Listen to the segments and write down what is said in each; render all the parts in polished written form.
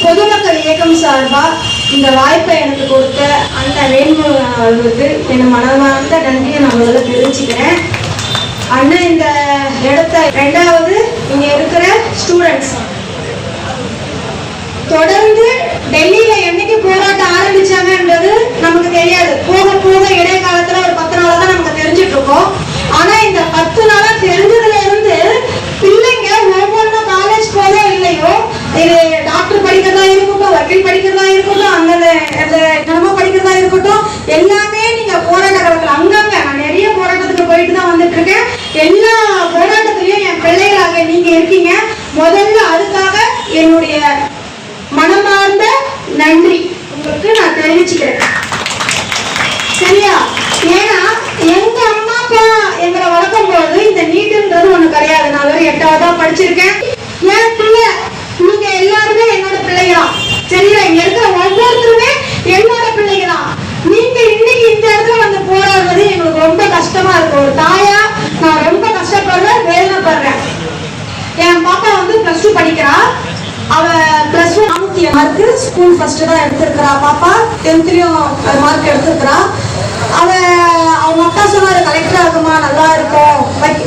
பொதுமக்கள் இயக்கம் சார்பா இந்த வாய்ப்பை எனக்கு கொடுத்த அண்ணன் வேண்முக அவர்களுக்கு என் மனமார்ந்த நன்றியை நான் முதல்ல தெரிவிச்சுக்கிறேன். அண்ணன் இந்த இடத்த ரெண்டாவது இங்க இருக்கிற ஸ்டூடெண்ட்ஸ் தொடர்ந்து டெல்லியில என்னைக்கு போராட்டம் ஆரம்பிச்சாங்கன்றது நமக்கு தெரியாது. போக போக இடைக்காலத்துல ஒரு 10 நாளா தான் நமக்கு தெரிஞ்சிட்டு இருக்கோம். ஆனா இந்த 10 நாளா தெரிஞ்சதுல இருந்து பிள்ளைங்க ஒவ்வொன்றும் காலேஜ் போதோ இல்லையோ, இது டாக்டர் படிக்கிறதா இருக்கட்டும், வக்கீல் படிக்கிறதா இருக்கட்டும், அந்த நம்ம படிக்கிறதா இருக்கட்டும், எல்லாமே நீங்க போராட்ட காலத்துல அங்கங்க நான் நிறைய போராட்டத்துக்கு போயிட்டு தான் வந்துட்டு இருக்கேன். எல்லா போராட்டத்திலையும் என் பிள்ளைகளாக நீங்க இருக்கீங்க. முதல்ல அதுக்காக என்னுடைய மனமார்ந்த நன்றி உங்களுக்கு நான் தெரிவிச்சுக்கிறேன். சரியா? ஏன்னா எங்க அம்மா அப்பா எங்களை வளர்க்கும் போது இந்த நீட்டுன்றது ஒண்ணு கிடையாது. நான் வேற 8வது தான் படிச்சிருக்கேன். என் பிள்ளை நீங்க எல்லாருமே என்னோட பிள்ளைகளாம். சரியா? இங்க இருக்கிற ஒவ்வொருத்தருமே என்னோட பிள்ளைகளாம். நீங்க இன்னைக்கு இந்த இடத்துல வந்து போராடுறது எங்களுக்கு ரொம்ப கஷ்டமா இருக்கு. ஒரு தாயா நான் ரொம்ப கஷ்டப்படுறேன், வேதனைப்படுறேன். என் பாப்பா வந்து +2 படிக்கிறா. அவ +1 400 மார்க், ஸ்கூல் ஃபர்ஸ்ட் தான் எடுத்திருக்கிறா. பாப்பா 10th மார்க் எடுத்திருக்கிறா. அவங்க அப்பா சொன்னாரு கலெக்டர் ஆகுமா நல்லா இருக்கும்,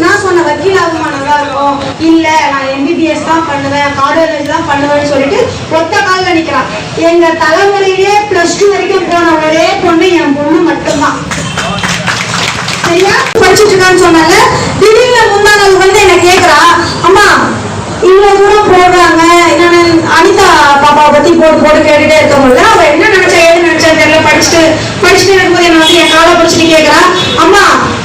நான் சொன்ன வக்கீல் ஆகுமா நல்லா இருக்கும். இல்ல நான் MBBS தான் பண்ணுவேன், கார்டியாலஜி தான் பண்ணுவேன்னு சொல்லிட்டு ஒத்த காலில் நிக்கிறான். எங்க தலைமுறையிலே +2 வரைக்கும் போன ஒரே பொண்ணு என் பொண்ணு மட்டும்தான். சரியா? படிச்சுட்டு இருக்கான்னு சொன்னால திடீர்னு முந்தா நாள் வந்து என்ன கேக்குறா, அம்மா இவ்வளவு தூரம் போடுறாங்க, என்னன்னு அனிதா பாப்பாவை பத்தி போட்டு கேட்டுட்டே இருக்க முடியல. அவ என்ன நினைச்சா ஏது நினைச்சா தெரியல. படிச்சுட்டு இருக்கும்போது என்ன வந்து என் காலை பிடிச்சிட்டு கேட்கிறா, அம்மா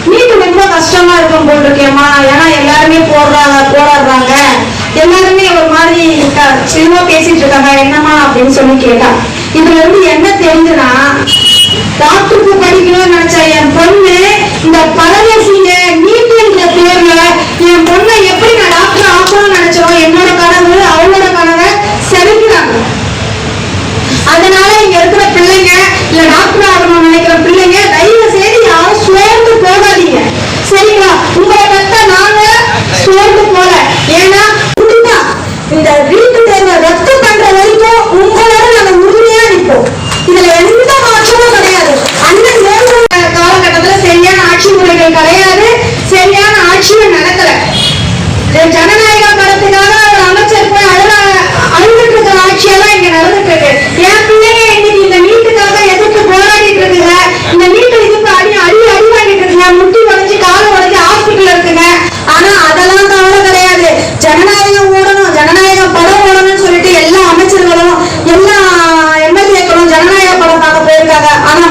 நீட்டு ரொம்ப கஷ்டமா இருக்கும் போல் இருக்கேம்மா, ஏன்னா எல்லாருமே போராடுறாங்க, எல்லாருமே ஒரு மாதிரி சினிமா பேசிட்டு இருக்காங்க, என்னம்மா அப்படின்னு சொல்லி கேட்டா. இதுல இருந்து என்ன தெரிஞ்சுன்னா, டாக்டருக்கு படிக்கணும்னு நினைச்சா என் பொண்ணு இந்த பரதேசிங்க நீட்டுன்ற பேர்ல என் பொண்ணை எப்படி நான் டாக்டர் ஆகணும்னு நினைச்சோம், என்னோட கனவு அவங்களோட கனவை செலுத்துறாங்க. அதனால இங்க இருக்கிற பிள்ளைங்க இல்ல டாக்டர் ஆகணும்னு நினைக்கிற பிள்ளைங்க தயவு செய்து யாரும் சோர்ந்து போகாதீங்க. சரிங்களா? உங்களை பத்த நாங்க சோர்ந்து போல. ஏன்னா இந்த வீட்டு தேர்வை ரத்து பண்ற வரைக்கும் உங்களோட நாங்க உறுதியா நிற்போம். இதுல எந்த மாற்றமும் கிடையாது. அண்ணன் காலகட்டத்துல சரியான ஆட்சி முறைகள் கிடையாது, சரியான ஆட்சியும் நடக்கல. ஜனநாயக படத்துக்காக ஒரு அமைச்சர் போய் அழுதுட்டு இருக்கிற ஆட்சியெல்லாம் இங்க நடந்துட்டு இருக்கு. என் பிள்ளைங்க இன்னைக்கு இந்த நீட்டுக்காக எதிர்த்து போராடிட்டு இருக்குங்க. இந்த நீட்டு இதுக்கு அடி வாங்கிட்டு இருக்குங்க. முட்டி உடைஞ்சு காலை உடைஞ்சு ஹாஸ்பிட்டல் இருக்குங்க. ஆனா அதெல்லாம் கவலை கிடையாது. ஜனநாயகம் ஓடணும், ஜனநாயக படம் ஓடணும்னு சொல்லிட்டு எல்லா அமைச்சர்களும் எல்லா MLA-க்களும் ஜனநாயக படம் பார்க்க போயிருக்காங்க. ஆனா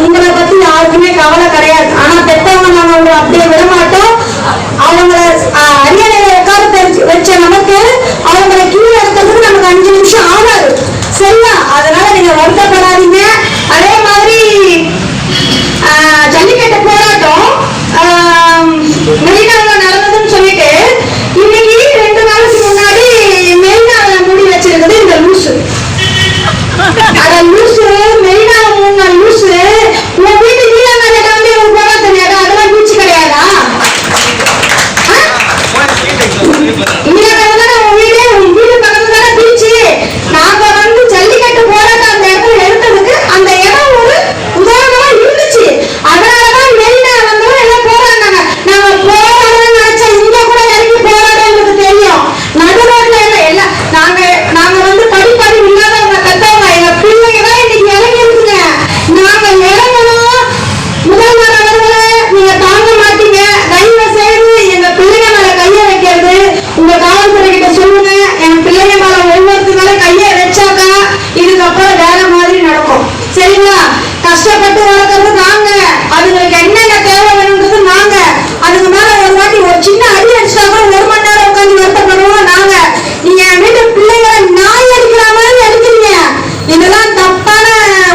உங்களை பத்தி யாருக்குமே கவலை கிடையாது. ஆனா பெற்றவங்க நாங்க உங்களை அப்படியே விட மாட்டோம். அவங்களை அரியணையில உட்கார வச்ச நமக்கு அவங்களை கீழே எடுக்கிறதுக்கு நமக்கு 5 நிமிஷம் ஆகாது. சரியா? அதனால நீங்க வருத்தப்படாதீங்க. அதே மாதிரி ஜல்லிக்கட்டு போராட்டம் மெரினால நடந்ததுன்னு சொல்லிட்டு இன்னைக்கு 2 நாளுக்கு முன்னாடி மெரினால மூடி வச்சிருக்குது இந்த லூசு. அத லூசு மெரினால 3 நாள் லூசு. உங்க வீட்டு நீலங்கரை தாண்டி உங்க போக தெரியாதா? அதெல்லாம் பீச்சு கிடையாதா? நீலங்கரை தானே உங்க வீடு, உங்க வீடு பக்கத்துல தானே பீச்சு. நாங்க வந்து ஜல்லிக்கட்டு போராட்டம் அந்த இடத்துல எடுத்ததுக்கு அந்த இடம் ஒரு உதாரணமா இருந்துச்சு. அதனாலதான் மெரினா வந்தவங்க எல்லாம் போராடினாங்க. நாங்க போராடணும்னு நினைச்சா இங்க கூட இறங்கி போராடுறது தெரியும். நடுரோட்ல எல்லாம் நாங்க வந்து படிப்பறிவு இல்லாதவங்க கத்தவங்க எங்க பிள்ளைங்க தான் இன்னைக்கு இறங்கி இருக்குங்க. நாங்க இறங்கணும். முதல்வர் அவர்களை நீங்க தாங்க மாட்டீங்க. தயவு செய்து எங்க பிள்ளைங்க மேல கையை வைக்கிறது உங்க காவல்துறை கிட்ட சொல்லுங்க. என் பிள்ளைங்க மேல ஒவ்வொருத்து மேல கையை வச்சாக்கா இதுக்கப்புறம் வேற மாதிரி நடக்கும். சரிங்களா? கஷ்டப்பட்டு வளர்க்கறது நாங்க, அதுங்களுக்கு என்னென்ன தேவை வேணுன்றது நாங்க. அதுக்கு மேல ஒரு வாட்டி ஒரு சின்ன அடி அடிச்சாக்க 1 மணி நேரம் உட்காந்து வருத்தப்படுவோம் நாங்க. நீங்க என் வீட்டு பிள்ளைங்களை நாய் அடிக்கிற மாதிரி அடிக்கிறீங்க. இதெல்லாம் தப்பான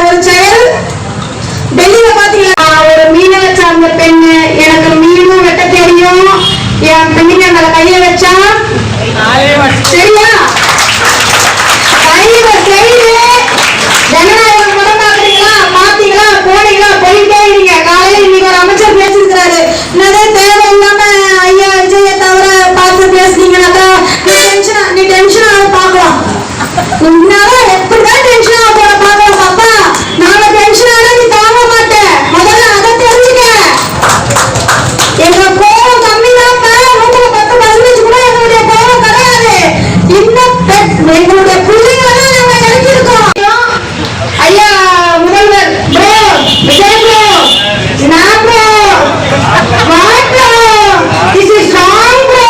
ஒரு செயல். டெல்லியில பாத்தீங்கன்னா ஒரு மீனவை சார்ந்த பெண்ணு, எனக்கு மீனும் வெட்ட தெரியும், என் பிள்ளைங்க மேல கையை வச்சா சரியா? தயவு செய்து ஜனநாயகம் படம் பாக்குறீங்களா, பாத்தீங்களா, போனீங்களா, போயிட்டே இருங்க. காலையில இன்னைக்கு ஒரு அமைச்சர் பேசிருக்கிறாரு, என்னதே தேவையில்லாம ஐயா விஜய தவிர பார்த்து பேசுனீங்கன்னாக்கா நீ டென்ஷன் பார்க்கலாம். உன்னால சின்ன எங்களுடைய பிள்ளைகளை நாங்க நினைச்சிருக்கோம். ஐயா முதல்வர் ப்ரோ, விஜய் ப்ரோ, நான் bro, what bro, this is wrong bro.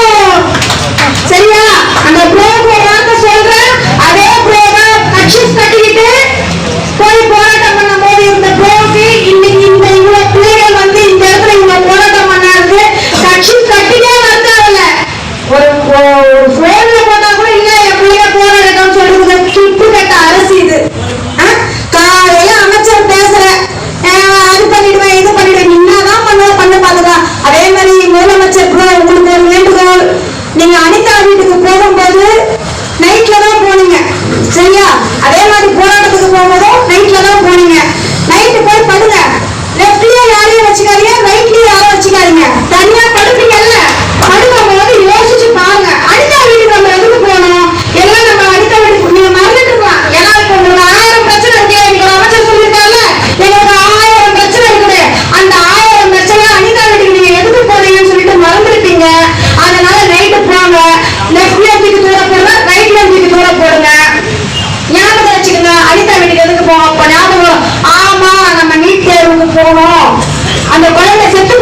சரியா? அந்த ப்ரோ வார்த்தை சொல்றேன். அதே ப்ரோ தான் கட்சி கட்டிக்கிட்டு போய் போராட்டம் பண்ண போது இந்த ப்ரோக்கு இன்னைக்கு இந்த இவ்வளவு பிள்ளைகள் வந்து இந்த இடத்துல இவ்வளவு போராட்டம் பண்ணாரு. கட்சி கட்டிட்டே வந்தாங்கல்ல, ஒரு போன்ல போட்டா கூட இல்ல என் பிள்ளைங்க போராட்டம் சொல்றது கிப்பு கட்ட அரசு இது. காலையில அமைச்சர் பேசுற அது பண்ணிடுவேன் இது பண்ணிடுவேன், என்னதான் பண்ண பாத்துக்கலாம். அதே மாதிரி முதலமைச்சர் உங்களுக்கு ஒரு வேண்டுகோள், நீங்க அனிதா வீட்டுக்கு போகும்போது நைட்ல தான் போனீங்க. சரியா? அதே மாதிரி போராட்டத்துக்கு போகும்போதும் நைட்ல தான் போனீங்க. நைட்டு போய் படுங்க. லெப்ட்லயே யாரையும் வச்சுக்காதீங்க, ரைட்லயே யாரும் வச்சுக்காதீங்க. தனியா படுப்பீங்கல்ல, படுக்கும் போது யோசிச்சு பாருங்க. அனிதா வீட்டுக்கு நம்ம எதுக்கு போனோம்? எல்லாம் நம்ம அனிதா வீட்டுக்கு நீங்க மறந்துட்டு இருக்கலாம். ஏன்னா இப்ப உங்களுக்கு 1000 பிரச்சனை இருக்கு. எனக்கு ஒரு அமைச்சர் சொல்லியிருக்காங்க, எங்களுக்கு 1000 பிரச்சனை இருக்குது. அந்த 1000 பிரச்சனை அனிதா வீட்டுக்கு நீங்க எதுக்கு போறீங்கன்னு சொல்லிட்டு மறந்துருப்பீங்க. அதனால நைட்டு போங்க. லெப்ட்ல தூக்கி தூர போடுங்க, ரைட்ல தூக்கி தூர போடுங்க. ஞாபகம் வச்சுக்கோங்க, அனிதா வீட்டுக்கு எதுக்கு போவோம்? அப்ப ஞாபகம், ஆமா நம்ம நீட் தேர்வுக்கு போகணும். அந்த குழந்தை செத்து